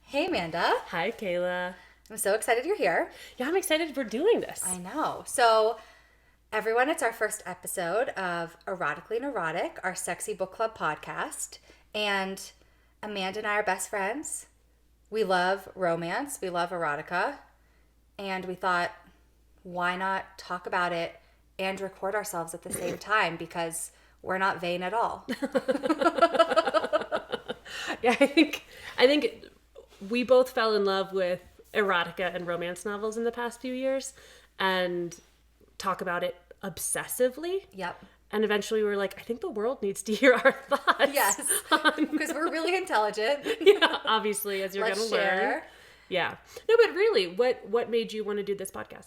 Hey, Amanda. Hi, Kayla. I'm so excited you're here. Yeah, I'm excited we're doing this. I know. So, everyone, it's our first episode of Erotically Neurotic, our sexy book club podcast. And Amanda and I are best friends. We love romance, we love erotica. And we thought, why not talk about it and record ourselves at the same time? Because we're not vain at all. Yeah, I think we both fell in love with erotica and romance novels in the past few years and talk about it obsessively. Yep. And eventually we were like, I think the world needs to hear our thoughts. Yes. Because we're really intelligent. Yeah, obviously, as you're going to learn. Share. Yeah. No, but really, what made you want to do this podcast?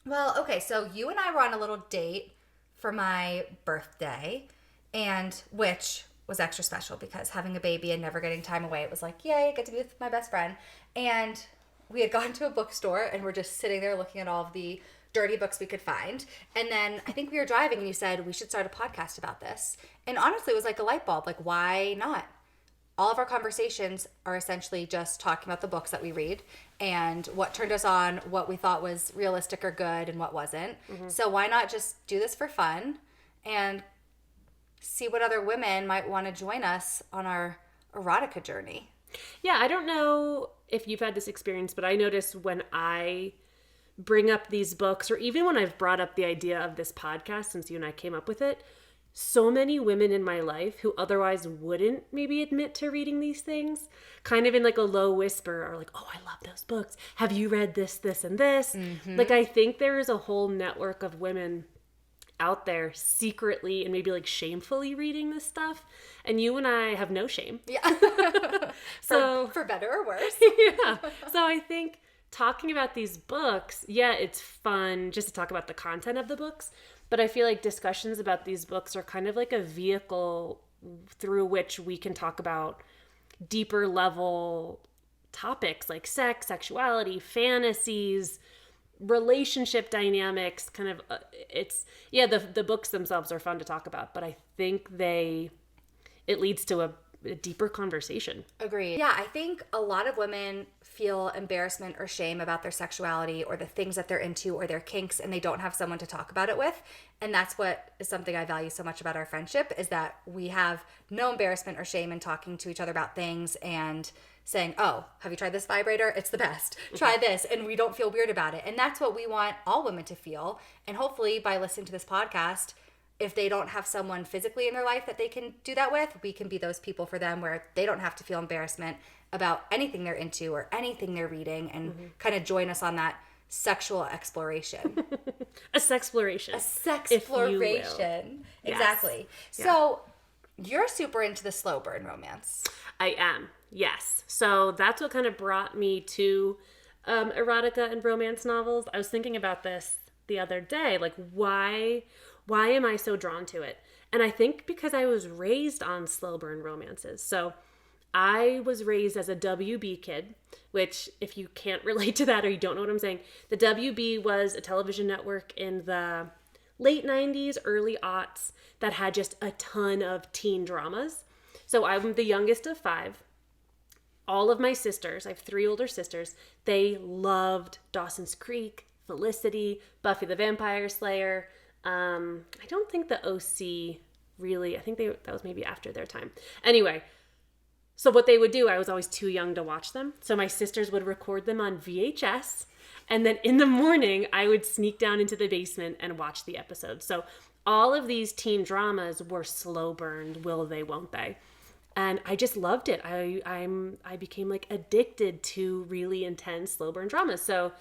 Well, okay, so you and I were on a little date for my birthday, and which was extra special because having a baby and never getting time away, it was like, yay, I get to be with my best friend. And we had gone to a bookstore and we're just sitting there looking at all of the dirty books we could find. And then I think we were driving and you said, we should start a podcast about this. And honestly, it was like a light bulb. Like, why not? All of our conversations are essentially just talking about the books that we read and what turned us on, what we thought was realistic or good and what wasn't. Mm-hmm. So why not just do this for fun and see what other women might want to join us on our erotica journey? Yeah, I don't know if you've had this experience, but I notice when I bring up these books, or even when I've brought up the idea of this podcast since you and I came up with it, so many women in my life who otherwise wouldn't maybe admit to reading these things, kind of in like a low whisper, are like, oh, I love those books. Have you read this, this, and this? Mm-hmm. Like, I think there is a whole network of women out there secretly and maybe like shamefully reading this stuff. And you and I have no shame. Yeah. for better or worse. Yeah. So I think talking about these books, yeah, it's fun just to talk about the content of the books. But I feel like discussions about these books are kind of like a vehicle through which we can talk about deeper level topics like sex, sexuality, fantasies, relationship dynamics. Kind of, the books themselves are fun to talk about, but I think it leads to a deeper conversation. Agreed. Yeah, I think a lot of women feel embarrassment or shame about their sexuality or the things that they're into or their kinks, and they don't have someone to talk about it with. And that's what is something I value so much about our friendship, is that we have no embarrassment or shame in talking to each other about things and saying, oh, have you tried this vibrator? It's the best. Try this. And we don't feel weird about it. And that's what we want all women to feel. And hopefully by listening to this podcast, if they don't have someone physically in their life that they can do that with, we can be those people for them where they don't have to feel embarrassment about anything they're into or anything they're reading, and kind of join us on that sexual exploration. A sexploration. A sexploration. Exactly. Yes. So you're super into the slow burn romance. I am. Yes. So that's what kind of brought me to erotica and romance novels. I was thinking about this the other day, like why am I so drawn to it? And I think because I was raised on slow burn romances. So I was raised as a WB kid, which if you can't relate to that or you don't know what I'm saying, the WB was a television network in the late 90s, early aughts that had just a ton of teen dramas. So I'm the youngest of 5. All of my sisters, I have 3 older sisters, they loved Dawson's Creek, Felicity, Buffy the Vampire Slayer. I don't think the OC really, I think that was maybe after their time. Anyway, so what they would do, I was always too young to watch them. So my sisters would record them on VHS. And then in the morning, I would sneak down into the basement and watch the episodes. So all of these teen dramas were slow burned, will they, won't they? And I just loved it. I became like addicted to really intense slow burn dramas. So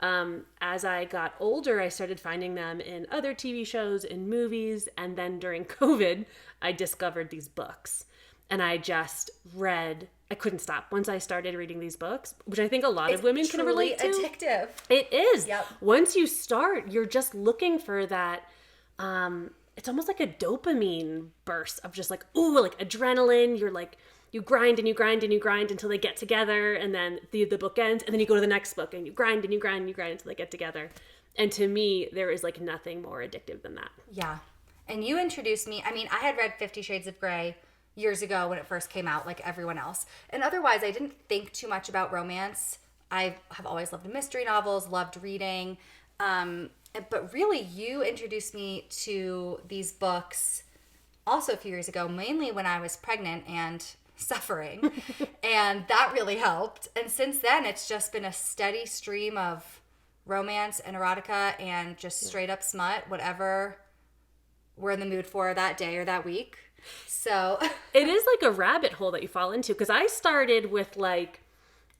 as I got older, I started finding them in other TV shows, in movies, and then during COVID, I discovered these books. And I just read, I couldn't stop once I started reading these books, which I think a lot of women can relate to. It's addictive. It is. Yep. Once you start, you're just looking for that, it's almost like a dopamine burst of just like, ooh, like adrenaline. You're like, you grind and you grind and you grind until they get together, and then the book ends, and then you go to the next book and you grind and you grind and you grind until they get together. And to me, there is like nothing more addictive than that. Yeah. And you introduced me, I mean, I had read 50 Shades of Grey years ago when it first came out, like everyone else. And otherwise, I didn't think too much about romance. I have always loved mystery novels, loved reading. But really, you introduced me to these books also a few years ago, mainly when I was pregnant and suffering. And that really helped. And since then, it's just been a steady stream of romance and erotica and just straight up smut, whatever we're in the mood for that day or that week. So it is like a rabbit hole that you fall into, because I started with like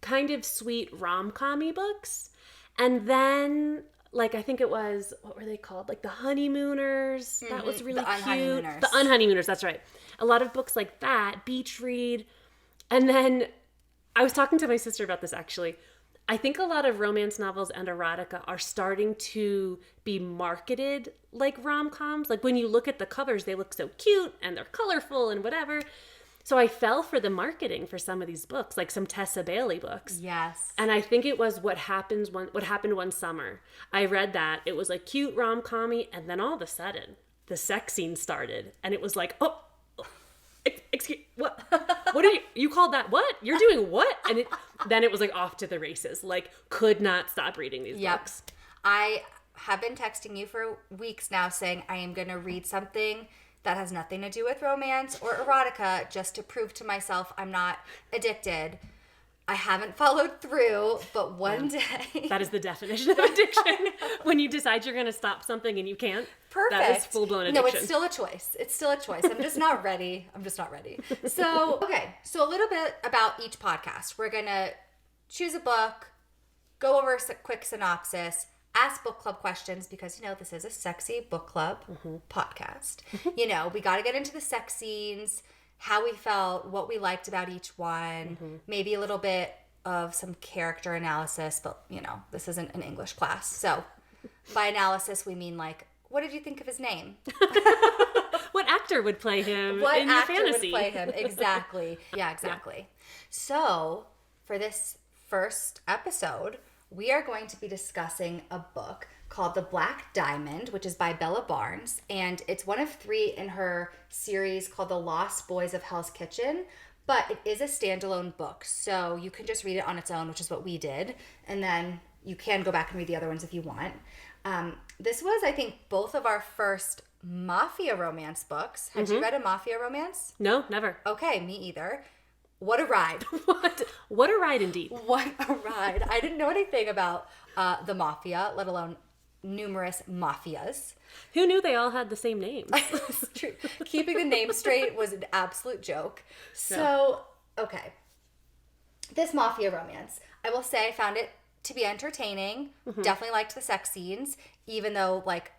kind of sweet rom-com-y books, and then like I think it was, what were they called? Like the Honeymooners. That was really cute. The Unhoneymooners, that's right. A lot of books like that, beach read. And then I was talking to my sister about this actually. I think a lot of romance novels and erotica are starting to be marketed like rom-coms. Like when you look at the covers, they look so cute and they're colorful and whatever. So I fell for the marketing for some of these books, like some Tessa Bailey books. Yes. And I think it was what happened one summer. I read that. It was like cute rom-com-y, and then all of a sudden, the sex scene started. And it was like, excuse, what? What are you called that? What? You're doing what? And then it was like off to the races. Like, could not stop reading these books. I have been texting you for weeks now saying I am going to read something that has nothing to do with romance or erotica just to prove to myself I'm not addicted. I haven't followed through, but one day... That is the definition of addiction. When you decide you're going to stop something and you can't. Perfect. That is full-blown addiction. No, it's still a choice. It's still a choice. I'm just not ready. So, okay. So a little bit about each podcast. We're going to choose a book, go over a quick synopsis, ask book club questions because, this is a sexy book club podcast. We got to get into the sex scenes, how we felt, what we liked about each one, maybe a little bit of some character analysis, but, this isn't an English class. So by analysis, we mean like, what did you think of his name? What actor would play him what in your actor fantasy? would play him? Exactly. Yeah, exactly. Yeah. So for this first episode, we are going to be discussing a book called The BlackDiamond, which is by Bella Barnes. And it's one of 3 in her series called The Lost Boys of Hell's Kitchen. But it is a standalone book. So you can just read it on its own, which is what we did. And then you can go back and read the other ones if you want. This was, I think, both of our first mafia romance books. Had you read a mafia romance? No, never. Okay, me either. What a ride. What a ride indeed. What a ride. I didn't know anything about the mafia, let alone numerous mafias. Who knew they all had the same names? It's true. Keeping the name straight was an absolute joke. So, okay. This mafia romance, I will say I found it to be entertaining. Definitely liked the sex scenes, even though, like,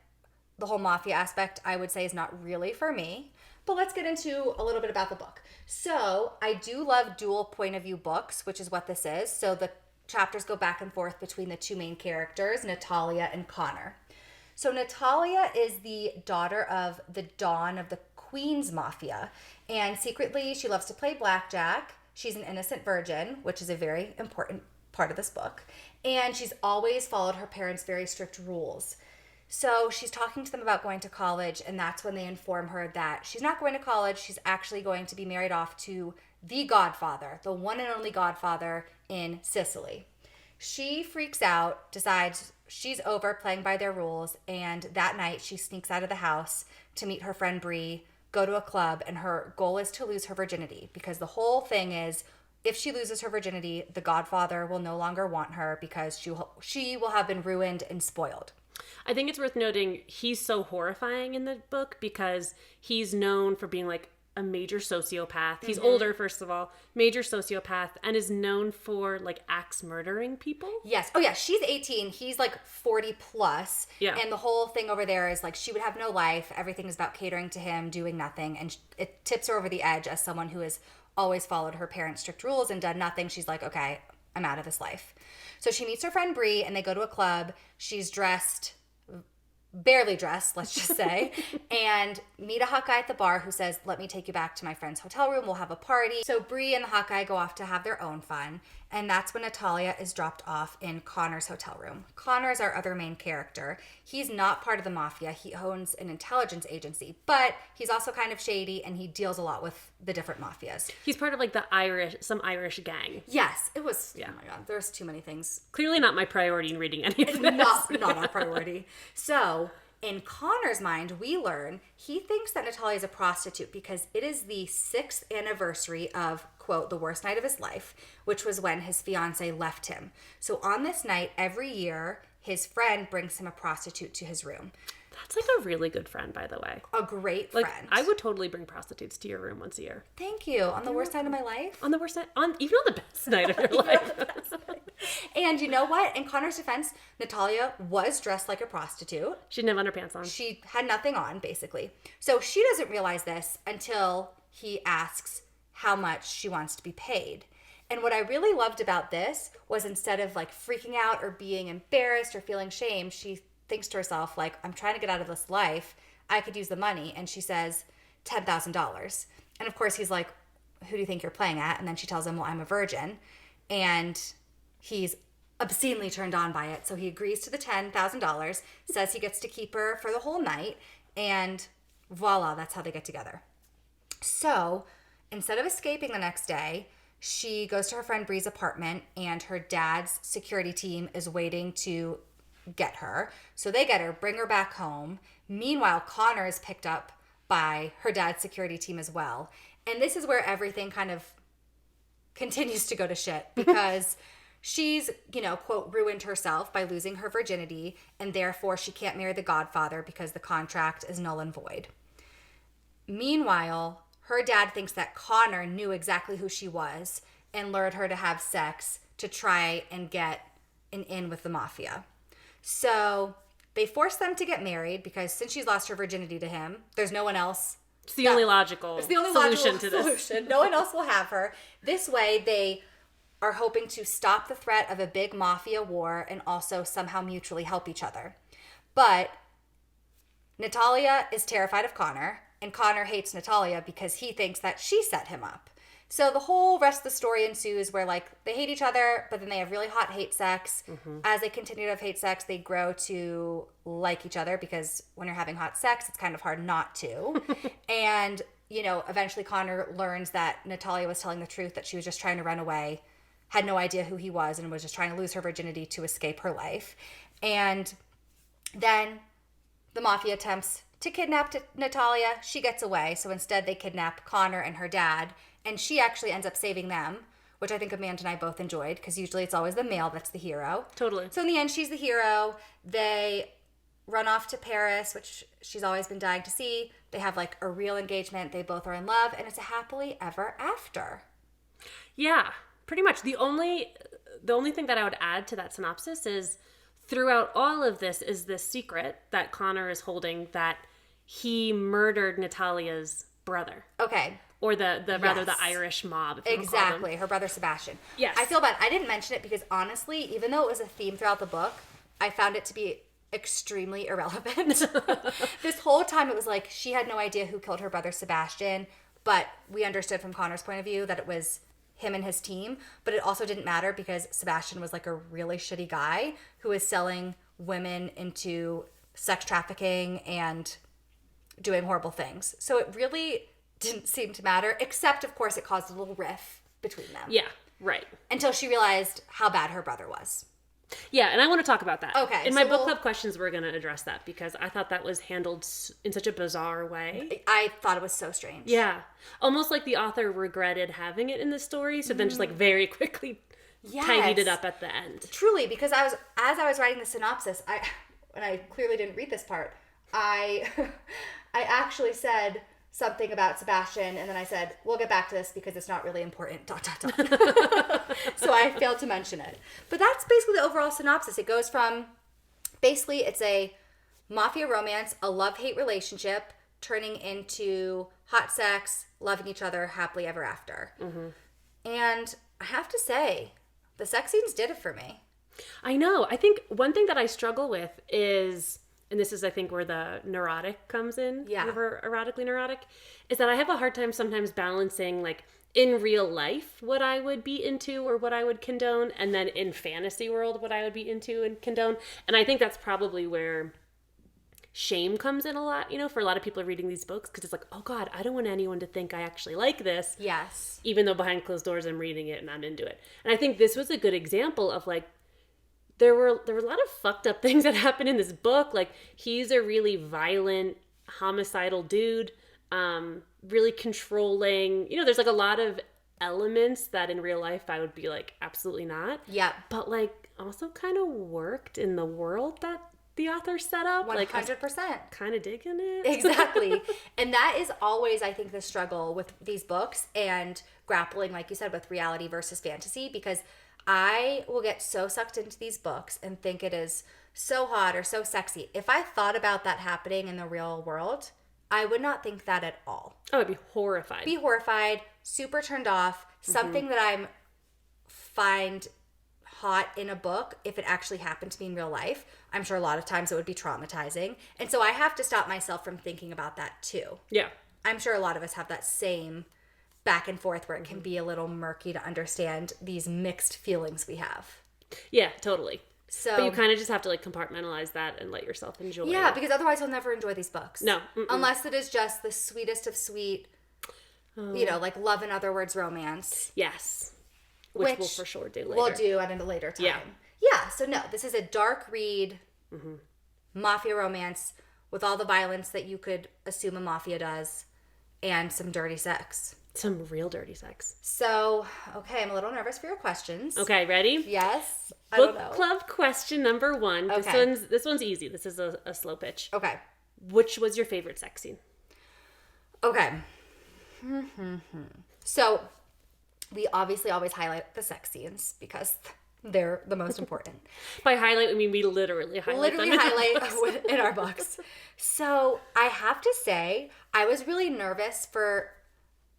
the whole mafia aspect, I would say, is not really for me. But let's get into a little bit about the book. So I do love dual point of view books, which is what this is. So the chapters go back and forth between the 2 main characters, Natalia and Connor. So Natalia is the daughter of the Dawn of the Queen's Mafia. And secretly, she loves to play blackjack. She's an innocent virgin, which is a very important part of this book. And she's always followed her parents' very strict rules. So she's talking to them about going to college, and that's when they inform her that she's not going to college. She's actually going to be married off to the godfather, the one and only godfather in Sicily. She freaks out, decides she's over playing by their rules, and that night she sneaks out of the house to meet her friend Bree, go to a club, and her goal is to lose her virginity because the whole thing is if she loses her virginity, the godfather will no longer want her because she will have been ruined and spoiled. I think it's worth noting he's so horrifying in the book because he's known for being like a major sociopath. He's older, first of all, major sociopath, and is known for like axe murdering people. Yes. Oh yeah, she's 18. He's like 40 plus. Yeah. And the whole thing over there is like she would have no life. Everything is about catering to him, doing nothing. And it tips her over the edge as someone who has always followed her parents' strict rules and done nothing. She's like, okay, I'm out of this life. So she meets her friend Bree and they go to a club. She's dressed barely dressed, let's just say, and meet a hot guy at the bar who says, let me take you back to my friend's hotel room. We'll have a party. So Bree and the hot guy go off to have their own fun. And that's when Natalia is dropped off in Connor's hotel room. Connor is our other main character. He's not part of the mafia. He owns an intelligence agency, but he's also kind of shady and he deals a lot with the different mafias. He's part of like some Irish gang. Yes, it was. Yeah. Oh my God, there's too many things. Clearly not my priority in reading any of this. Not our priority. So in Connor's mind, we learn he thinks that Natalia is a prostitute because it is the 6th anniversary of, quote, the worst night of his life, which was when his fiancée left him. So on this night, every year, his friend brings him a prostitute to his room. That's like a really good friend, by the way. A great like, friend. I would totally bring prostitutes to your room once a year. Thank you. On the worst night of my life? On the worst night, even on the best night of your life. And you know what? In Connor's defense, Natalia was dressed like a prostitute. She didn't have underpants on. She had nothing on, basically. So she doesn't realize this until he asks how much she wants to be paid. And what I really loved about this was instead of like freaking out or being embarrassed or feeling shame, she thinks to herself, like, I'm trying to get out of this life. I could use the money. And she says, $10,000. And of course, he's like, who do you think you're playing at? And then she tells him, well, I'm a virgin. And he's obscenely turned on by it. So he agrees to the $10,000, says he gets to keep her for the whole night. And voila, that's how they get together. So instead of escaping the next day, she goes to her friend Bree's apartment and her dad's security team is waiting to get her. So they get her, bring her back home. Meanwhile, Connor is picked up by her dad's security team as well. And this is where everything kind of continues to go to shit because she's, quote, ruined herself by losing her virginity and therefore she can't marry the Godfather because the contract is null and void. Meanwhile, her dad thinks that Connor knew exactly who she was and lured her to have sex to try and get an in with the mafia. So they force them to get married because since she's lost her virginity to him, there's no one else. It's the only logical solution to this. No one else will have her. This way, they are hoping to stop the threat of a big mafia war and also somehow mutually help each other. But Natalia is terrified of Connor, and Connor hates Natalia because he thinks that she set him up. So the whole rest of the story ensues where, like, they hate each other, but then they have really hot hate sex. Mm-hmm. As they continue to have hate sex, they grow to like each other because when you're having hot sex, it's kind of hard not to. And, eventually Connor learns that Natalia was telling the truth, that she was just trying to run away, had no idea who he was, and was just trying to lose her virginity to escape her life. And then the mafia attempts to kidnap Natalia. She gets away, so instead they kidnap Connor and her dad, and she actually ends up saving them, which I think Amanda and I both enjoyed, because usually it's always the male that's the hero. Totally. So in the end, she's the hero. They run off to Paris, which she's always been dying to see. They have, like, a real engagement. They both are in love, and it's a happily ever after. Yeah, pretty much. The only thing that I would add to that synopsis is throughout all of this is this secret that Connor is holding that he murdered Natalia's brother. Okay. Or rather the Irish mob. If exactly. Her brother Sebastian. Yes. I feel bad. I didn't mention it because honestly, even though it was a theme throughout the book, I found it to be extremely irrelevant. This whole time it was like she had no idea who killed her brother Sebastian, but we understood from Connor's point of view that it was him and his team, but it also didn't matter because Sebastian was like a really shitty guy who was selling women into sex trafficking and doing horrible things. So it really didn't seem to matter, except of course it caused a little riff between them. Yeah, right. Until she realized how bad her brother was. Yeah, and I want to talk about that. Okay. In my book club questions, we're going to address that because I thought that was handled in such a bizarre way. I thought it was so strange. Yeah. Almost like the author regretted having it in the story, so then just like very quickly tidied it up at the end. Truly, because as I was writing the synopsis, and I clearly didn't read this part, I actually said something about Sebastian, and then I said, we'll get back to this because it's not really important, ... So I failed to mention it. But that's basically the overall synopsis. It goes from, basically, it's a mafia romance, a love-hate relationship, turning into hot sex, loving each other, happily ever after. Mm-hmm. And I have to say, the sex scenes did it for me. I know. I think one thing that I struggle with is and this is, I think, where the neurotic comes in, Yeah. erotically neurotic, is that I have a hard time sometimes balancing, like, in real life, what I would be into or what I would condone, and then in fantasy world, what I would be into and condone. And I think that's probably where shame comes in a lot, for a lot of people reading these books, because it's like, oh God, I don't want anyone to think I actually like this. Yes. Even though behind closed doors I'm reading it and I'm into it. And I think this was a good example of, like, there were a lot of fucked up things that happen in this book. Like, he's a really violent, homicidal dude, really controlling. There's like a lot of elements that in real life I would be like, absolutely not. Yeah. But like also kind of worked in the world that the author set up. 100%. Like, kind of digging it. Exactly. And that is always, I think, the struggle with these books and grappling, like you said, with reality versus fantasy, because I will get so sucked into these books and think it is so hot or so sexy. If I thought about that happening in the real world, I would not think that at all. Oh, I'd be horrified. Super turned off. Something that I find hot in a book, if it actually happened to me in real life, I'm sure a lot of times it would be traumatizing. And so I have to stop myself from thinking about that too. Yeah. I'm sure a lot of us have that same back and forth where it can be a little murky to understand these mixed feelings we have. Yeah, totally. So, but you kind of just have to like compartmentalize that and let yourself enjoy it. Yeah, because otherwise you'll never enjoy these books. No. Unless it is just the sweetest of sweet, like love in other words romance. Yes. Which we'll for sure do later. We'll do at a later time. Yeah, so no, this is a dark read, mafia romance with all the violence that you could assume a mafia does and some dirty sex. Some real dirty sex. So, okay, I'm a little nervous for your questions. Okay, ready? Yes. I Book don't know. club question number 1. Okay. This one's easy. This is a slow pitch. Okay. Which was your favorite sex scene? Okay. So, we obviously always highlight the sex scenes because they're the most important. By highlight, I mean we literally highlight them in our books. So, I have to say, I was really nervous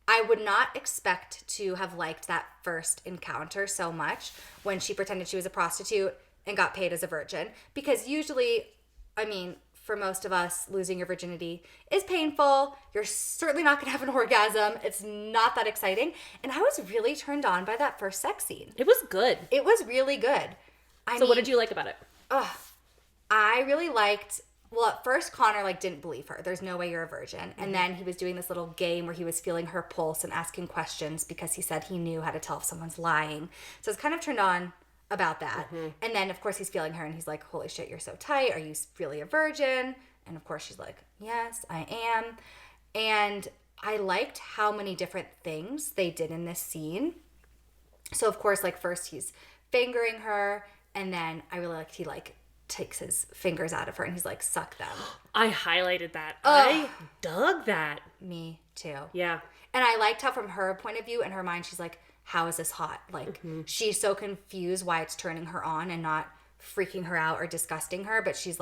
I would not expect to have liked that first encounter so much when she pretended she was a prostitute and got paid as a virgin. Because usually, I mean, for most of us, losing your virginity is painful. You're certainly not going to have an orgasm. It's not that exciting. And I was really turned on by that first sex scene. It was good. It was really good. So what did you like about it? I really liked... Well, at first, Connor, didn't believe her. There's no way you're a virgin. And then he was doing this little game where he was feeling her pulse and asking questions because he said he knew how to tell if someone's lying. So I was kind of turned on about that. And then, of course, he's feeling her and he's like, holy shit, you're so tight. Are you really a virgin? And, of course, she's like, yes, I am. And I liked how many different things they did in this scene. So, of course, first he's fingering her. And then I really liked he, takes his fingers out of her and he's like, suck them. I highlighted that. I dug that. Me too. Yeah. And I liked how from her point of view, in her mind, she's like, how is this hot? She's so confused why it's turning her on and not freaking her out or disgusting her, but she's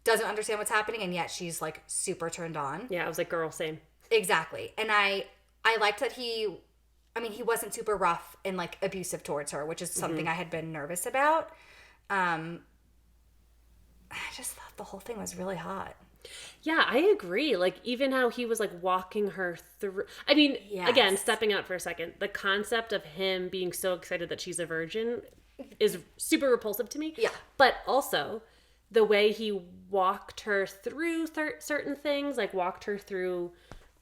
doesn't understand what's happening, and yet she's super turned on. Yeah, I was like, girl, same. Exactly. And I liked that he wasn't super rough and abusive towards her, which is something I had been nervous about. I just thought the whole thing was really hot. Yeah, I agree. Even how he was walking her through. I mean, again, stepping out for a second, the concept of him being so excited that she's a virgin is super repulsive to me. Yeah. But also the way he walked her through certain things, walked her through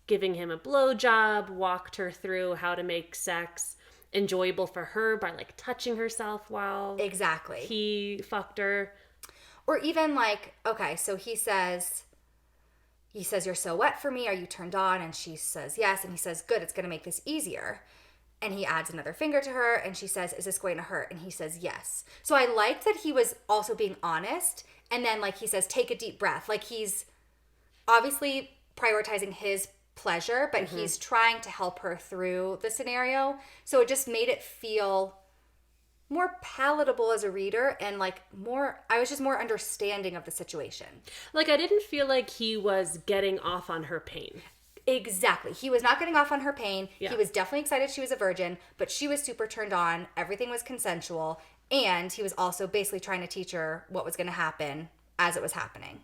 giving him a blowjob, walked her through how to make sex enjoyable for her by touching herself while he fucked her. Or even okay, so he says, you're so wet for me. Are you turned on? And she says, yes. And he says, good, it's going to make this easier. And he adds another finger to her and she says, is this going to hurt? And he says, yes. So I liked that he was also being honest. And then he says, take a deep breath. He's obviously prioritizing his pleasure, but he's trying to help her through the scenario. So it just made it feel more palatable as a reader and I was just more understanding of the situation. I didn't feel like he was getting off on her pain. Exactly. He was not getting off on her pain. Yeah. He was definitely excited she was a virgin, but she was super turned on. Everything was consensual. And he was also basically trying to teach her what was going to happen as it was happening.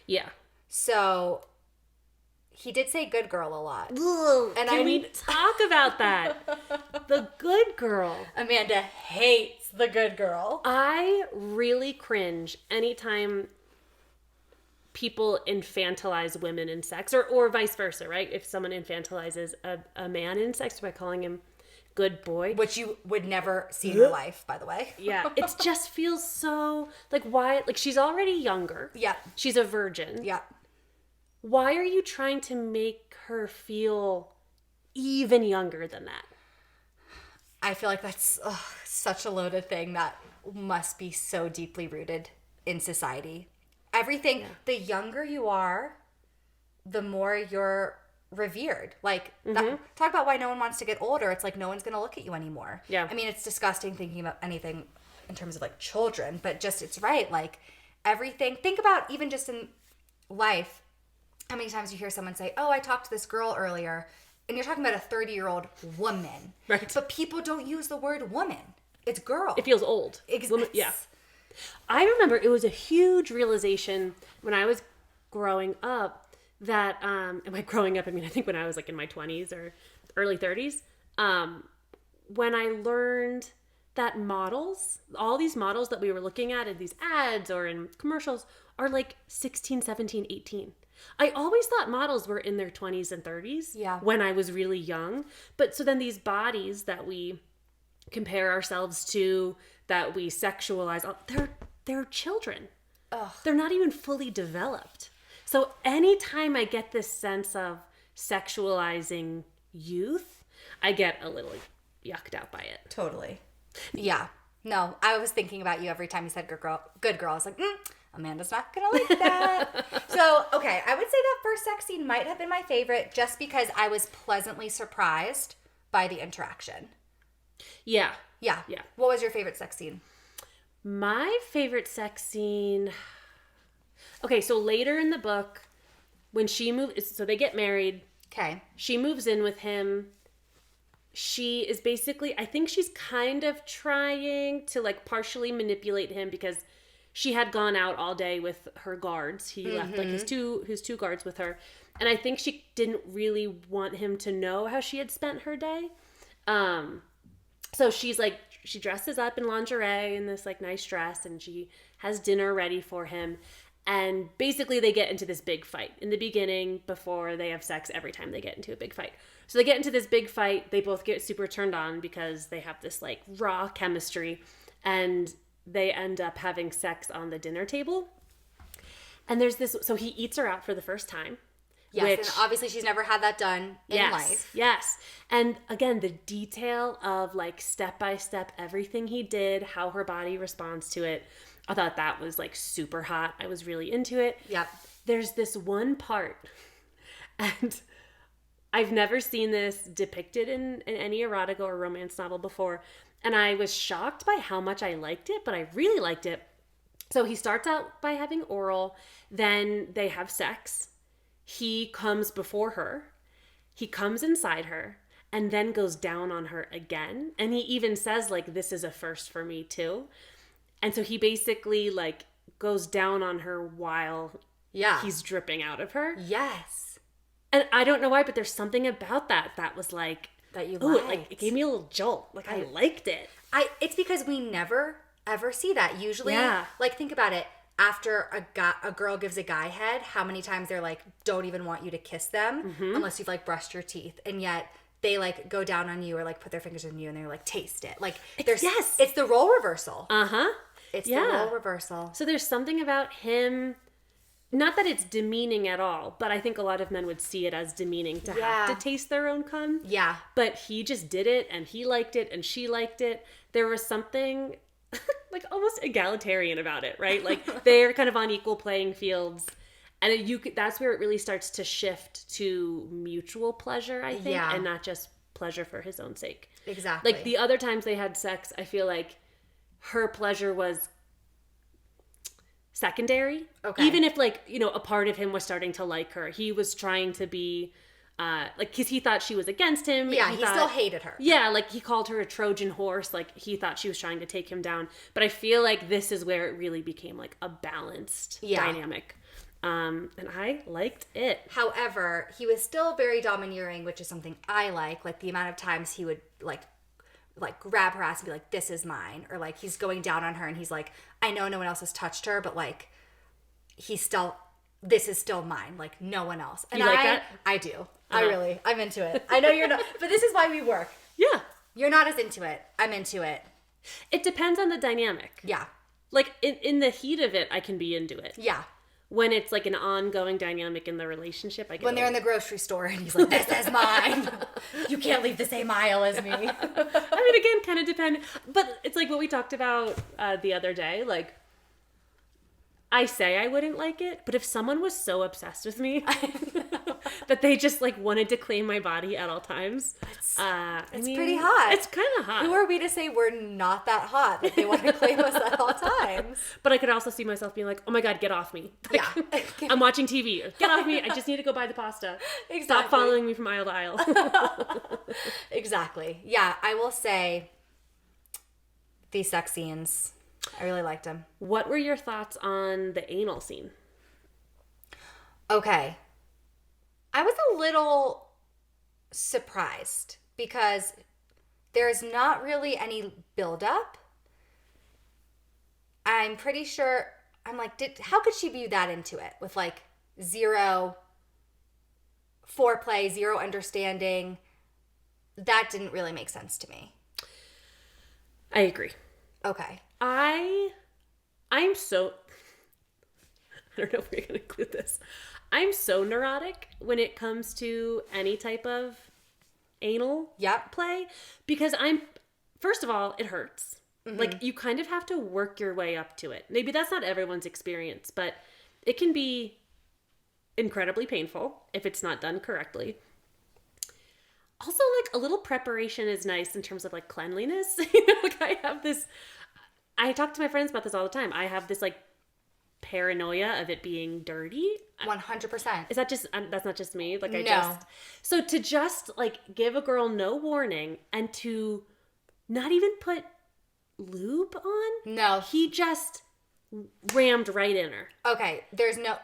Yeah. So he did say good girl a lot. And Can we talk about that? The good girl. Amanda hates the good girl. I really cringe anytime people infantilize women in sex, or vice versa, right? If someone infantilizes a man in sex by calling him good boy. Which you would never see in your life, by the way. Yeah. It just feels so, like, why? Like, she's already younger. Yeah. She's a virgin. Yeah. Why are you trying to make her feel even younger than that? I feel like that's such a loaded thing that must be so deeply rooted in society. Everything, the younger you are, the more you're revered. Like, talk about why no one wants to get older. It's like no one's going to look at you anymore. Yeah. I mean, it's disgusting thinking about anything in terms of like children, but just it's right. Like everything, think about even just in life, how many times you hear someone say, oh, I talked to this girl earlier, and you're talking about a 30-year-old woman. Right. But people don't use the word woman. It's girl. It feels old. Yeah. I remember it was a huge realization when I was growing up that, and by growing up, I mean, I think when I was like in my 20s or early 30s, when I learned that models, all these models that we were looking at in these ads or in commercials are like 16, 17, 18. I always thought models were in their 20s and 30s when I was really young. But so then these bodies that we compare ourselves to, that we sexualize, they're children. Ugh. They're not even fully developed. So anytime I get this sense of sexualizing youth, I get a little yucked out by it. Totally. Yeah. No, I was thinking about you every time you said good girl. I was like, Amanda's not going to like that. So, okay, I would say that first sex scene might have been my favorite just because I was pleasantly surprised by the interaction. Yeah. Yeah. Yeah. What was your favorite sex scene? My favorite sex scene... Okay, so later in the book, when she moves... So they get married. Okay. She moves in with him. She is basically... I think she's kind of trying to, like, partially manipulate him because she had gone out all day with her guards. He left, like, his two guards with her. And I think she didn't really want him to know how she had spent her day. So she's like, she dresses up in lingerie in this like nice dress and she has dinner ready for him. And basically they get into this big fight in the beginning before they have sex every time they get into a big fight. So they get into this big fight. They both get super turned on because they have this like raw chemistry and they end up having sex on the dinner table. And there's this, so he eats her out for the first time. Yes, and obviously she's never had that done in life. Yes. And again, the detail of like step by step, everything he did, how her body responds to it. I thought that was like super hot. I was really into it. Yep. There's this one part, and I've never seen this depicted in any erotica or romance novel before. And I was shocked by how much I liked it, but I really liked it. So he starts out by having oral, then they have sex. He comes before her, he comes inside her, and then goes down on her again. And he even says, like, this is a first for me too. And so he basically, like, goes down on her while he's dripping out of her. Yes. And I don't know why, but there's something about that was like... That you liked. It, like, it gave me a little jolt. Like, I liked it. It's because we never, ever see that. Usually, like, think about it. After a girl gives a guy head, how many times they're like, don't even want you to kiss them unless you've like brushed your teeth. And yet they like go down on you or like put their fingers in you and they're like, taste it. Like it's the role reversal. It's the role reversal. So there's something about him, not that it's demeaning at all, but I think a lot of men would see it as demeaning to have to taste their own cum. Yeah. But he just did it and he liked it and she liked it. There was something... like almost egalitarian about it, right? Like they're kind of on equal playing fields, and that's where it really starts to shift to mutual pleasure, I think, and not just pleasure for his own sake. Exactly. Like the other times they had sex, I feel like her pleasure was secondary. Okay. Even if like, you know, a part of him was starting to like her, he was trying to be like, because he thought she was against him. Yeah, he still hated her. Yeah, like, he called her a Trojan horse. Like, he thought she was trying to take him down. But I feel like this is where it really became, like, a balanced dynamic. And I liked it. However, he was still very domineering, which is something I like. Like, the amount of times he would, like grab her ass and be like, this is mine. Or, like, he's going down on her and he's like, I know no one else has touched her, but, like, this is still mine. Like, no one else. And you like that? I do. I'm into it. I know you're not, but this is why we work. Yeah. You're not as into it. I'm into it. It depends on the dynamic. Yeah. Like, in the heat of it, I can be into it. Yeah. When it's, like, an ongoing dynamic in the relationship, I get when they're in the grocery store and he's like, this is mine. You can't leave the same aisle as me. I mean, again, kind of depend. But it's like what we talked about the other day. Like, I say I wouldn't like it, but if someone was so obsessed with me that they just, like, wanted to claim my body at all times, it's pretty hot. It's kind of hot. Who are we to say we're not that hot that they want to claim us at all times? But I could also see myself being like, oh my God, get off me. Like, yeah. I'm watching TV. Get off me. I just need to go buy the pasta. Exactly. Stop following me from aisle to aisle. Exactly. Yeah, I will say these sex scenes, I really liked them. What were your thoughts on the anal scene? Okay. I was a little surprised because there's not really any buildup. I'm pretty sure, I'm like, how could she be that into it with, like, zero foreplay, zero understanding? That didn't really make sense to me. I agree. Okay. I'm so, I don't know if we're going to include this. I'm so neurotic when it comes to any type of anal play because first of all, it hurts. Mm-hmm. Like, you kind of have to work your way up to it. Maybe that's not everyone's experience, but it can be incredibly painful if it's not done correctly. Also, like, a little preparation is nice in terms of, like, cleanliness. You know, like, I talk to my friends about this all the time. I have this, like, paranoia of it being dirty. 100%. Is that just, that's not just me? Like, No. So to just, like, give a girl no warning and to not even put lube on? No. He just rammed right in her. Okay, there's no,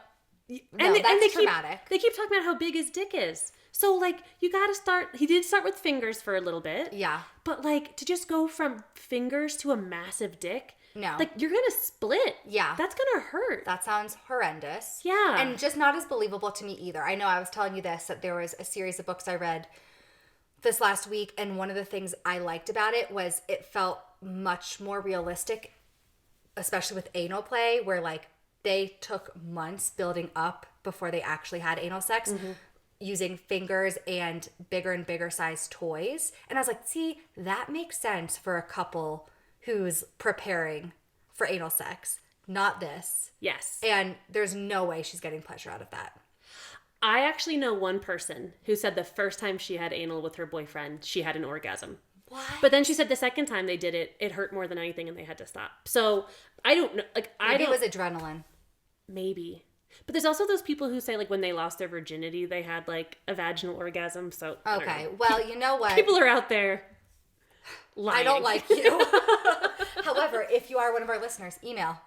that's traumatic. They keep talking about how big his dick is. So, like, you gotta he did start with fingers for a little bit. Yeah. But, like, to just go from fingers to a massive dick. No. Like, you're gonna split. Yeah. That's gonna hurt. That sounds horrendous. Yeah. And just not as believable to me either. I know I was telling you this, that there was a series of books I read this last week, and one of the things I liked about it was it felt much more realistic, especially with anal play, where, like, they took months building up before they actually had anal sex. Mm-hmm. Using fingers and bigger sized toys. And I was like, see, that makes sense for a couple who's preparing for anal sex. Not this. Yes. And there's no way she's getting pleasure out of that. I actually know one person who said the first time she had anal with her boyfriend, she had an orgasm. What? But then she said the second time they did it, it hurt more than anything and they had to stop. So I don't know. Like, Maybe it was adrenaline. Maybe. But there's also those people who say, like, when they lost their virginity, they had, like, a vaginal orgasm. So, okay. Well, you know what? People are out there lying. I don't like you. However, if you are one of our listeners, email.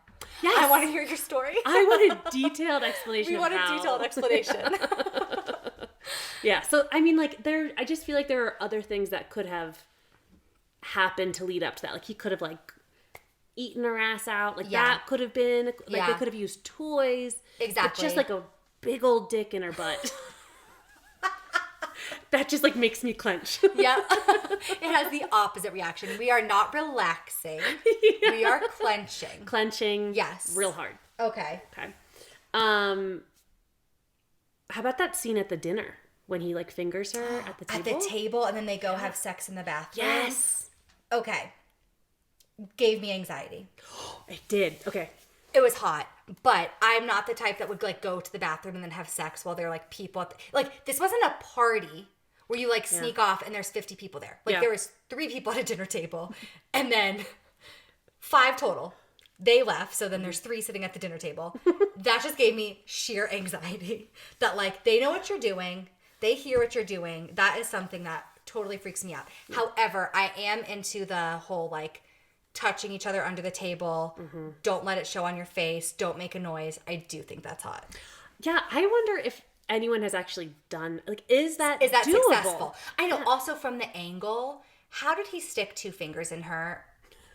Yes. I want to hear your story. I want a detailed explanation. We want a detailed explanation. Yeah. So, I mean, like, I just feel like there are other things that could have happened to lead up to that. Like, he could have, like, eaten her ass out. Like, that could have been, like, they could have used toys. Exactly. But just, like, a big old dick in her butt. That just, like, makes me clench. Yeah. It has the opposite reaction. We are not relaxing. Yeah. We are clenching. Clenching. Yes. Real hard. Okay. How about that scene at the dinner when he, like, fingers her at the table? At the table, and then they go have sex in the bathroom? Yes. Okay. Gave me anxiety. It did. Okay. It was hot, but I'm not the type that would, like, go to the bathroom and then have sex while there are, like, people at like, this wasn't a party where you, like, sneak off and there's 50 people there. Like, there was 3 people at a dinner table and then 5 total. They left, so then there's 3 sitting at the dinner table. That just gave me sheer anxiety that, like, they know what you're doing. they hear what you're doing, that is something that totally freaks me out. However, I am into the whole like touching each other under the table. Don't let it show on your face. Don't make a noise. I do think that's hot. Yeah, I wonder if anyone has actually done, like, is that doable? Successful? I know. Also from the angle, how did he stick 2 fingers in her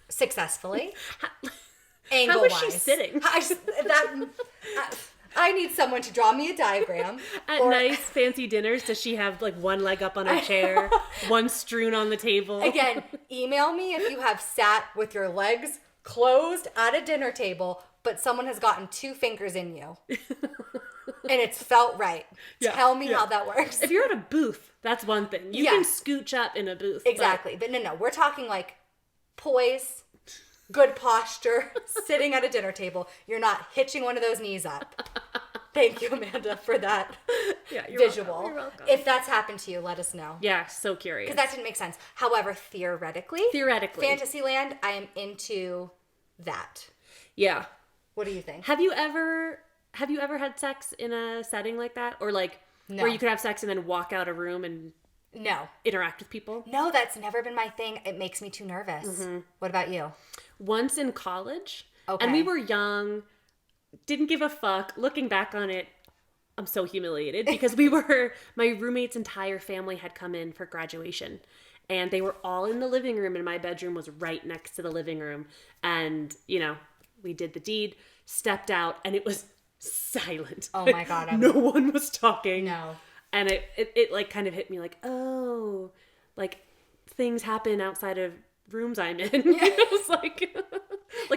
successfully? How was she sitting? I need someone to draw me a diagram. At nice fancy dinners, does she have like one leg up on her chair, one strewn on the table? Again, email me if you have sat with your legs closed at a dinner table, but someone has gotten 2 fingers in you. And it's felt right. Tell me how that works. If you're at a booth, that's one thing. You can scooch up in a booth. Exactly. But no, we're talking like poise, good posture, sitting at a dinner table. You're not hitching one of those knees up. Thank you, Amanda, for that visual. Welcome. You're welcome. If that's happened to you, let us know. Yeah, so curious. Because that didn't make sense. However, theoretically, Fantasyland, I am into that. Yeah. What do you think? Have you ever had sex in a setting like that? Or like where you could have sex and then walk out a room and interact with people? No, that's never been my thing. It makes me too nervous. What about you? Once in college. Okay. And we were young, didn't give a fuck. Looking back on it, I'm so humiliated because my roommate's entire family had come in for graduation. And they were all in the living room and my bedroom was right next to the living room. And, we did the deed, stepped out, and it was silent. Oh my God. No one was talking. No. And it like kind of hit me like, oh, like things happen outside of rooms I'm in. It was like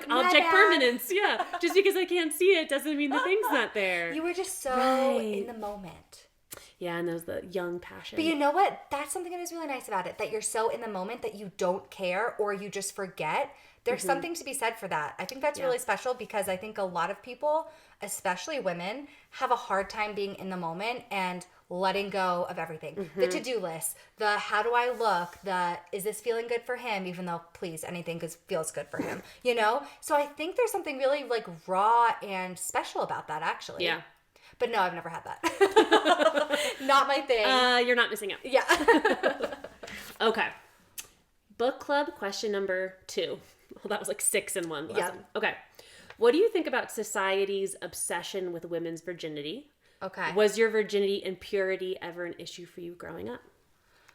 object permanence. Yeah. Just because I can't see it doesn't mean the thing's not there. You were just so in the moment. Yeah, and there's the young passion. But you know what? That's something that is really nice about it, that you're so in the moment that you don't care or you just forget. There's something to be said for that. I think that's really special because I think a lot of people, especially women, have a hard time being in the moment and letting go of everything. The to-do list, the how do I look, the is this feeling good for him, even though, please, anything feels good for him, So I think there's something really like raw and special about that, actually. Yeah. But no, I've never had that. Not my thing. You're not missing out. Yeah. Okay. Book club question number 2. Well, that was like 6 in one lesson. Yeah. Okay. What do you think about society's obsession with women's virginity? Okay. Was your virginity and purity ever an issue for you growing up?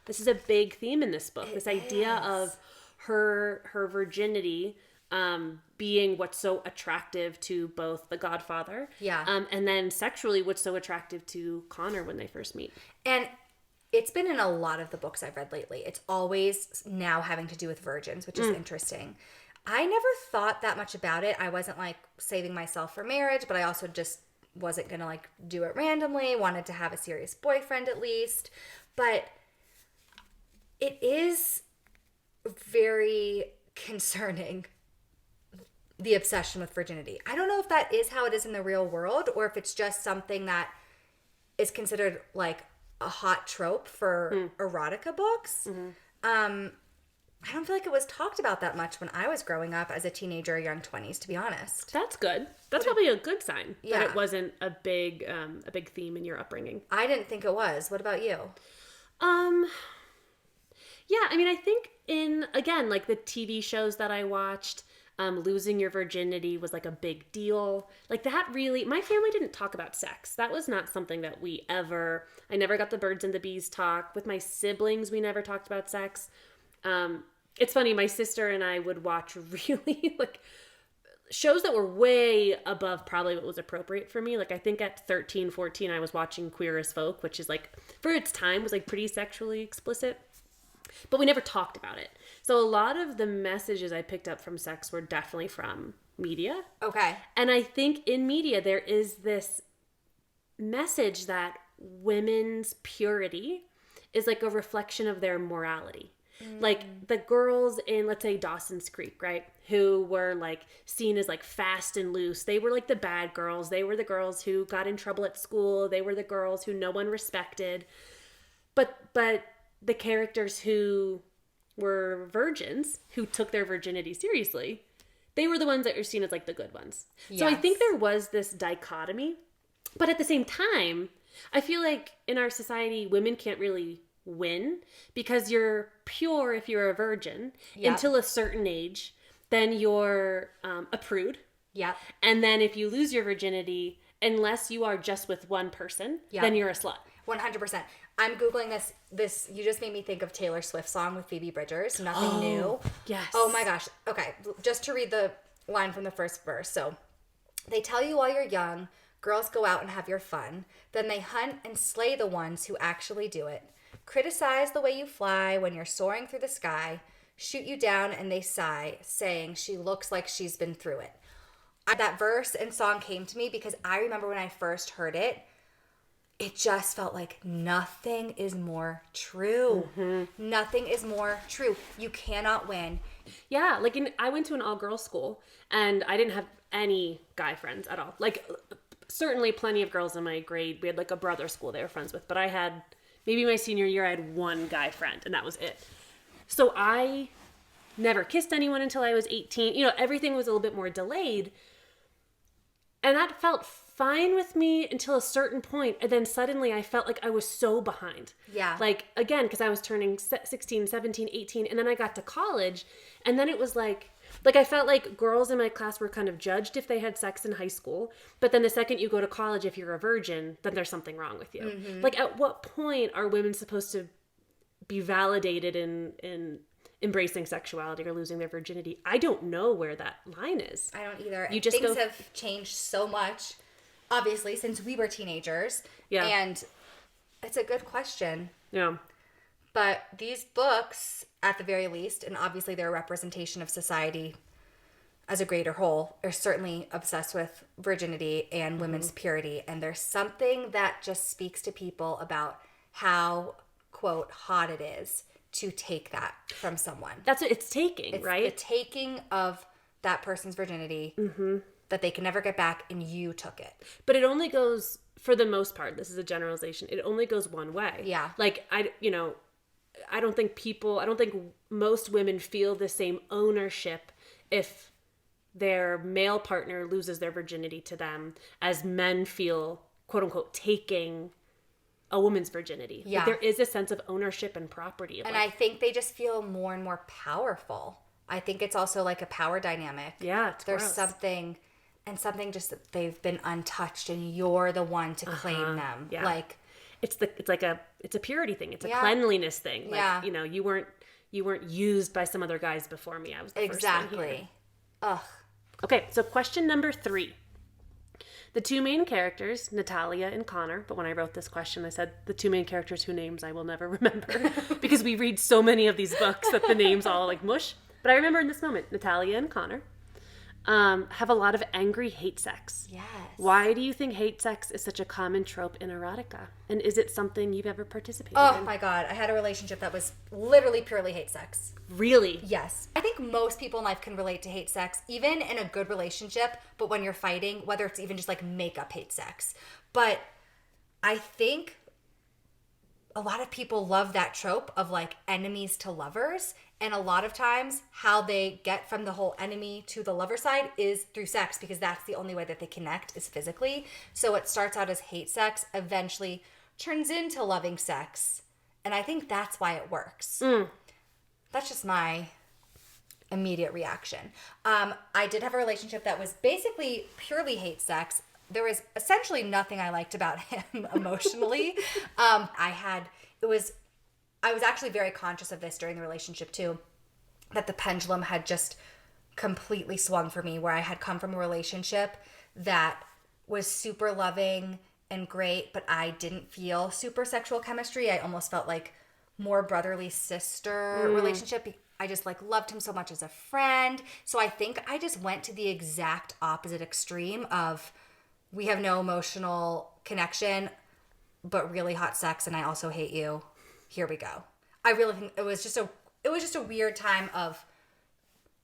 This is a big theme in this book. This idea of her virginity being what's so attractive to both the Godfather, and then sexually what's so attractive to Connor when they first meet. And it's been in a lot of the books I've read lately. It's always now having to do with virgins, which is interesting. I never thought that much about it. I wasn't like saving myself for marriage, but I also just wasn't going to like do it randomly. Wanted to have a serious boyfriend at least. But it is very concerning, the obsession with virginity. I don't know if that is how it is in the real world or if it's just something that is considered like a hot trope for erotica books. I don't feel like it was talked about that much when I was growing up as a teenager or young 20s, to be honest. That's good. That's probably a good sign that it wasn't a big theme in your upbringing. I didn't think it was. What about you? Yeah, I mean, I think again, like the TV shows that I watched, losing your virginity was like a big deal. Like that really, my family didn't talk about sex. That was not something that I never got the birds and the bees talk. With my siblings, we never talked about sex. It's funny, my sister and I would watch really like shows that were way above probably what was appropriate for me. Like I think at 13, 14, I was watching Queer as Folk, which is like, for its time, was like pretty sexually explicit. But we never talked about it. So a lot of the messages I picked up from sex were definitely from media. Okay. And I think in media there is this message that women's purity is like a reflection of their morality. Like the girls in, let's say, Dawson's Creek, right? Who were like seen as like fast and loose. They were like the bad girls. They were the girls who got in trouble at school. They were the girls who no one respected. But the characters who were virgins, who took their virginity seriously, they were the ones that were seen as like the good ones. Yes. So I think there was this dichotomy. But at the same time, I feel like in our society, women can't really win because you're pure if you're a virgin until a certain age. Then you're a prude. Yeah. And then if you lose your virginity, unless you are just with one person, then you're a slut. 100%. I'm Googling this. You just made me think of Taylor Swift's song with Phoebe Bridgers, Nothing New. Yes. Oh my gosh. Okay. Just to read the line from the first verse. So, they tell you while you're young, girls go out and have your fun. Then they hunt and slay the ones who actually do it. Criticize the way you fly when you're soaring through the sky. Shoot you down and they sigh, saying she looks like she's been through it. That verse and song came to me because I remember when I first heard it, it just felt like nothing is more true. Mm-hmm. Nothing is more true. You cannot win. Yeah, like I went to an all-girls school, and I didn't have any guy friends at all. Like, certainly plenty of girls in my grade. We had like a brother school they were friends with, but I had, maybe my senior year, I had one guy friend, and that was it. So I never kissed anyone until I was 18. You know, everything was a little bit more delayed. And that felt fine with me until a certain point. And then suddenly I felt like I was so behind. Yeah. Like, again, because I was turning 16, 17, 18. And then I got to college. And then it was like I felt like girls in my class were kind of judged if they had sex in high school. But then the second you go to college, if you're a virgin, then there's something wrong with you. Mm-hmm. Like, at what point are women supposed to be validated in embracing sexuality or losing their virginity? I don't know where that line is. I don't either. You just Things have changed so much, obviously, since we were teenagers. Yeah. And it's a good question. Yeah. But these books, at the very least, and obviously they're a representation of society as a greater whole, are certainly obsessed with virginity and women's purity. And there's something that just speaks to people about how, quote, hot it is to take that from someone. That's what it's taking, right? The taking of that person's virginity that they can never get back, and you took it. But it only goes, for the most part, this is a generalization, it only goes one way. Yeah. Like, I don't think most women feel the same ownership if their male partner loses their virginity to them as men feel, quote unquote, taking a woman's virginity. Yeah. Like, there is a sense of ownership and property. And I think they just feel more and more powerful. I think it's also like a power dynamic. Yeah, There's something just that they've been untouched, and you're the one to claim them. Yeah. Like it's a purity thing. It's a cleanliness thing. Like, you weren't used by some other guys before me. I was the first one here. Ugh. Okay, so question number 3. The two main characters, Natalia and Connor, but when I wrote this question, I said the two main characters whose names I will never remember because we read so many of these books that the names all like mush. But I remember in this moment, Natalia and Connor have a lot of angry hate sex. Yes. Why do you think hate sex is such a common trope in erotica? And is it something you've ever participated in? Oh my God. I had a relationship that was literally purely hate sex. Really? Yes. I think most people in life can relate to hate sex, even in a good relationship, but when you're fighting, whether it's even just like make-up hate sex. But I think a lot of people love that trope of like enemies to lovers. And a lot of times how they get from the whole enemy to the lover side is through sex, because that's the only way that they connect is physically. So it starts out as hate sex, eventually turns into loving sex. And I think that's why it works. That's just my immediate reaction. I did have a relationship that was basically purely hate sex. There was essentially nothing I liked about him emotionally. I was actually very conscious of this during the relationship too, that the pendulum had just completely swung for me, where I had come from a relationship that was super loving and great, but I didn't feel super sexual chemistry. I almost felt like more brotherly sister relationship. I just like loved him so much as a friend. So I think I just went to the exact opposite extreme of we have no emotional connection, but really hot sex, and I also hate you. Here we go. I really think it was just a weird time of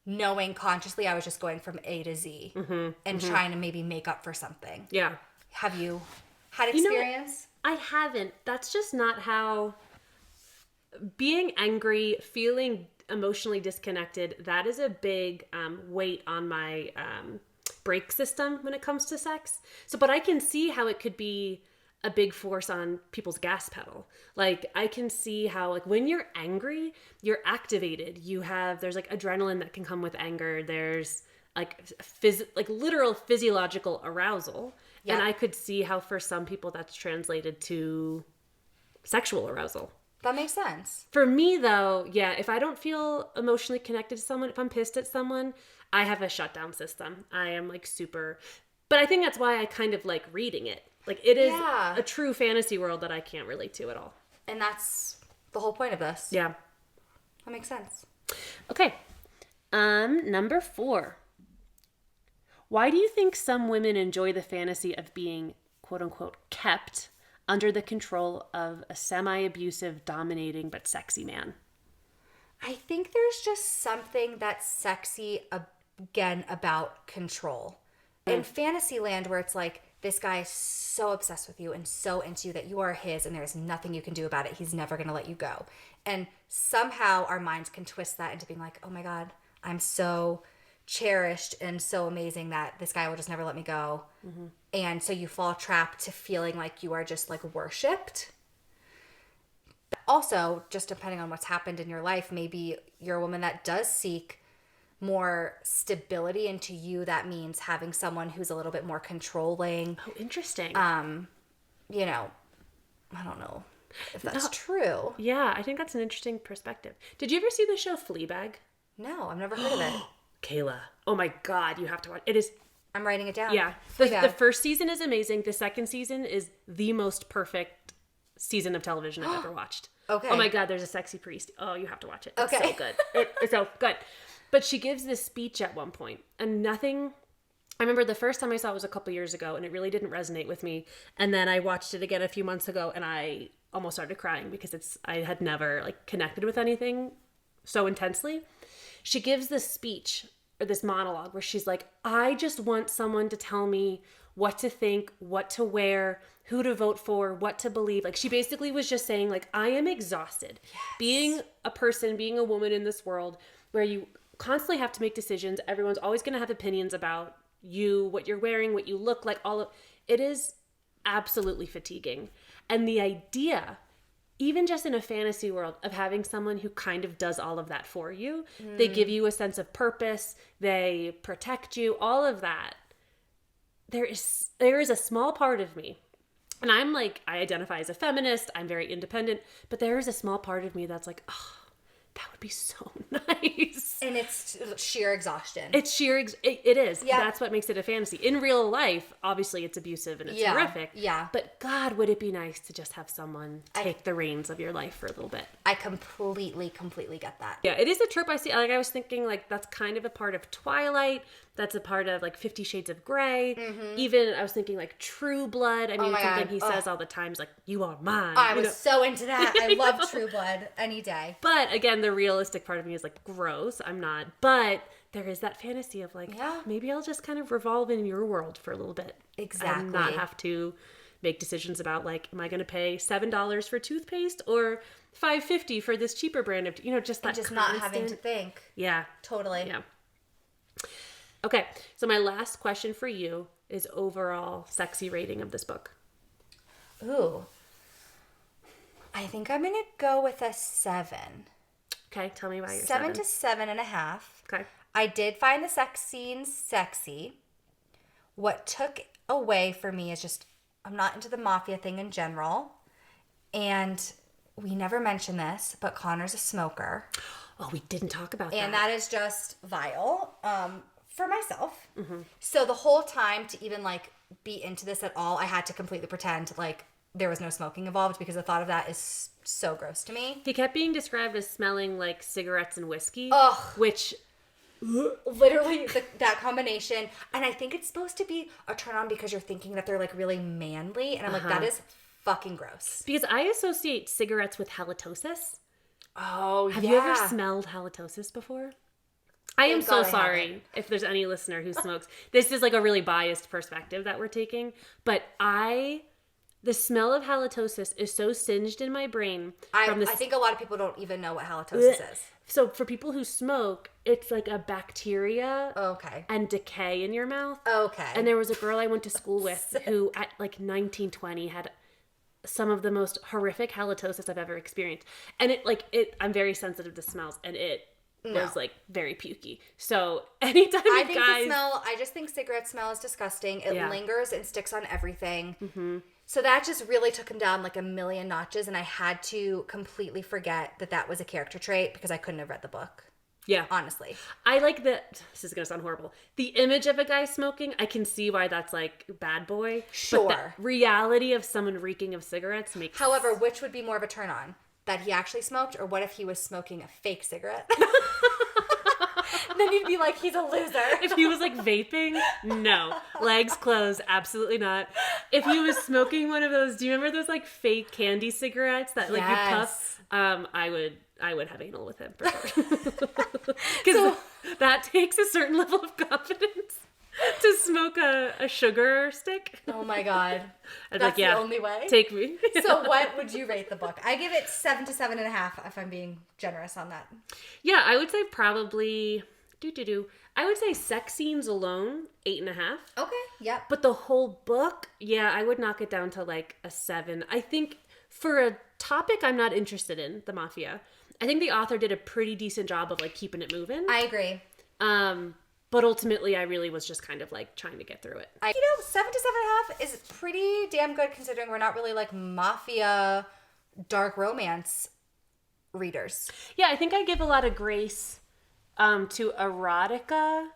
knowing consciously I was just going from A to Z and trying to maybe make up for something. Yeah. Have you had experience? I haven't. That's just not how being angry, feeling emotionally disconnected, that is a big weight on my brake system when it comes to sex. So, but I can see how it could be a big force on people's gas pedal. Like, I can see how, like, when you're angry, you're activated. There's like adrenaline that can come with anger. There's like literal physiological arousal. Yeah. And I could see how for some people that's translated to sexual arousal. That makes sense. For me, though, yeah, if I don't feel emotionally connected to someone, if I'm pissed at someone, I have a shutdown system. I am like super... But I think that's why I kind of like reading it. Like, it is a true fantasy world that I can't relate to at all. And that's the whole point of this. Yeah. That makes sense. Okay. Number 4. Why do you think some women enjoy the fantasy of being, quote unquote, kept under the control of a semi-abusive, dominating, but sexy man? I think there's just something that's sexy, again, about control. In Fantasyland, where it's like, this guy is so obsessed with you and so into you that you are his and there's nothing you can do about it. He's never going to let you go. And somehow our minds can twist that into being like, oh my God, I'm so cherished and so amazing that this guy will just never let me go. Mm-hmm. And so you fall trapped to feeling like you are just like worshipped. Also, just depending on what's happened in your life, maybe you're a woman that does seek more stability into you. That means having someone who's a little bit more controlling. Oh, interesting. You know, I don't know if that's true. Yeah, I think that's an interesting perspective. Did you ever see the show Fleabag? No, I've never heard of it. Kayla. Oh my God, you have to watch it. It is... I'm writing it down. Yeah. The first season is amazing. The second season is the most perfect season of television I've ever watched. Okay. Oh my God, there's a sexy priest. Oh, you have to watch it. It's okay. so good. It's so good. But she gives this speech at one point, and nothing... I remember the first time I saw it was a couple years ago, and it really didn't resonate with me. And then I watched it again a few months ago, and I almost started crying because I had never like connected with anything so intensely. She gives this speech, or this monologue, where she's like, I just want someone to tell me what to think, what to wear, who to vote for, what to believe. Like, she basically was just saying, like, I am exhausted. Yes. Being a person, being a woman in this world where you constantly have to make decisions. Everyone's always going to have opinions about you, what you're wearing, what you look like, all of it is absolutely fatiguing. And the idea, even just in a fantasy world, of having someone who kind of does all of that for you, they give you a sense of purpose, they protect you, all of that. There is a small part of me, and I'm like, I identify as a feminist, I'm very independent, but there is a small part of me that's like, oh, that would be so nice. And it's sheer exhaustion. It's sheer, it is. Yeah. That's what makes it a fantasy. In real life, obviously it's abusive and it's horrific. Yeah. But God, would it be nice to just have someone take the reins of your life for a little bit. I completely get that. Yeah, it is a trope I see. Like, I was thinking, like, that's kind of a part of Twilight. That's a part of, like, 50 Shades of Grey. Mm-hmm. Even, I was thinking, like, True Blood. I mean, something he says all the time is, like, you are mine. I was so into that. I love True Blood any day. But, again, the realistic part of me is, like, gross. I'm not. But there is that fantasy of, like, maybe I'll just kind of revolve in your world for a little bit. Exactly. And not have to make decisions about, like, am I going to pay $7 for toothpaste or $5.50 for this cheaper brand of, just that just constant... not having to think. Yeah. Totally. Yeah. Okay, so my last question for you is overall sexy rating of this book. Ooh. I think I'm going to go with a 7. Okay, tell me why you're 7 to 7.5. Okay. I did find the sex scenes sexy. What took away for me is just, I'm not into the mafia thing in general. And we never mentioned this, but Connor's a smoker. Oh, we didn't talk about that. And that is just vile. For myself. Mm-hmm. So the whole time to even like be into this at all, I had to completely pretend like there was no smoking involved because the thought of that is so gross to me. He kept being described as smelling like cigarettes and whiskey. Ugh. Which... Literally that combination. And I think it's supposed to be a turn on because you're thinking that they're like really manly. And I'm like, that is fucking gross. Because I associate cigarettes with halitosis. Oh, Have you ever smelled halitosis before? I am so sorry if there's any listener who smokes. This is like a really biased perspective that we're taking. But the smell of halitosis is so singed in my brain. I think a lot of people don't even know what halitosis is. So for people who smoke, it's like a bacteria and decay in your mouth. Okay. And there was a girl I went to school with who at like 1920 had some of the most horrific halitosis I've ever experienced. And I'm very sensitive to smells, and it was like very pukey. So anytime I just think cigarette smell is disgusting. It lingers and sticks on everything. Mm-hmm. So that just really took him down like a million notches, and I had to completely forget that was a character trait because I couldn't have read the book. Yeah. Honestly. I like that. This is going to sound horrible. The image of a guy smoking, I can see why that's like bad boy. Sure. But the reality of someone reeking of cigarettes makes... However, which would be more of a turn on? That he actually smoked, or what if he was smoking a fake cigarette? Then you'd be like, he's a loser. If he was like vaping, no. Legs closed, absolutely not. If he was smoking one of those, do you remember those like fake candy cigarettes that like you puff? I would have anal with him for sure. Because that takes a certain level of confidence to smoke a sugar stick. Oh my God. That's the only way? Take me. So what would you rate the book? I give it 7 to 7.5 if I'm being generous on that. Yeah, I would say probably... I would say sex scenes alone, 8.5. Okay, yep. But the whole book, I would knock it down to like a 7. I think for a topic I'm not interested in, the mafia, I think the author did a pretty decent job of like keeping it moving. I agree. But ultimately I really was just kind of like trying to get through it. 7 to 7.5 is pretty damn good considering we're not really like mafia dark romance readers. Yeah, I think I give a lot of grace to erotica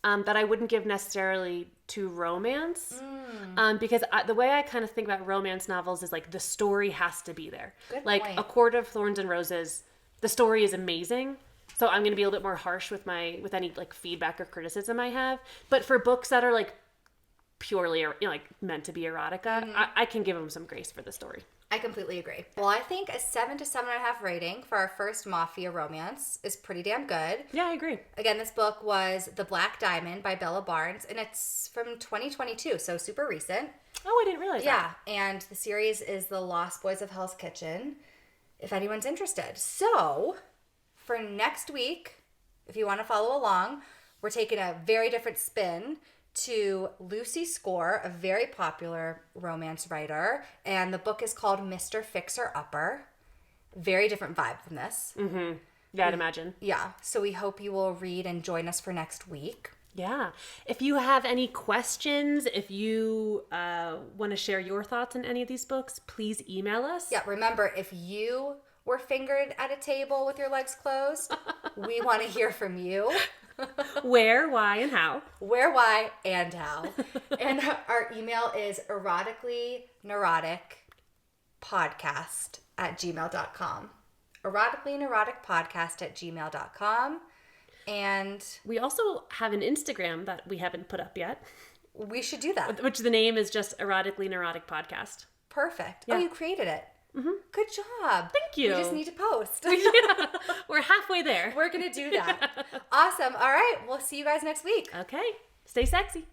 that I wouldn't give necessarily to romance. Because the way I kind of think about romance novels is like the story has to be there. Good like point. A Court of Thorns and Roses, the story is amazing. So I'm going to be a little bit more harsh with any like feedback or criticism I have. But for books that are like purely like meant to be erotica, I can give them some grace for the story. I completely agree. Well, I think a 7 to 7.5 rating for our first mafia romance is pretty damn good. Yeah, I agree. Again, this book was The Black Diamond by Bella Barnes, and it's from 2022, so super recent. Oh, I didn't realize that. Yeah, and the series is The Lost Boys of Hell's Kitchen, if anyone's interested. So, for next week, if you want to follow along, we're taking a very different spin to Lucy Score, a very popular romance writer, and the book is called Mr. Fixer-Upper. Very different vibe from this. Mm-hmm. Yeah, I'd imagine. Yeah, so we hope you will read and join us for next week. Yeah. If you have any questions, if you want to share your thoughts on any of these books, please email us. Yeah, remember, if you were fingered at a table with your legs closed, we want to hear from you. Where, why, and how. Where, why, and how. And our email is erotically neurotic podcast at gmail.com. Erotically neurotic podcast at gmail.com. And we also have an Instagram that we haven't put up yet. We should do that. Which the name is just Erotically Neurotic Podcast. Perfect. Yeah. Oh, you created it. Mm-hmm. Good job. Thank you. We just need to post. Yeah, we're halfway there. We're going to do that. Awesome. All right. We'll see you guys next week. Okay. Stay sexy.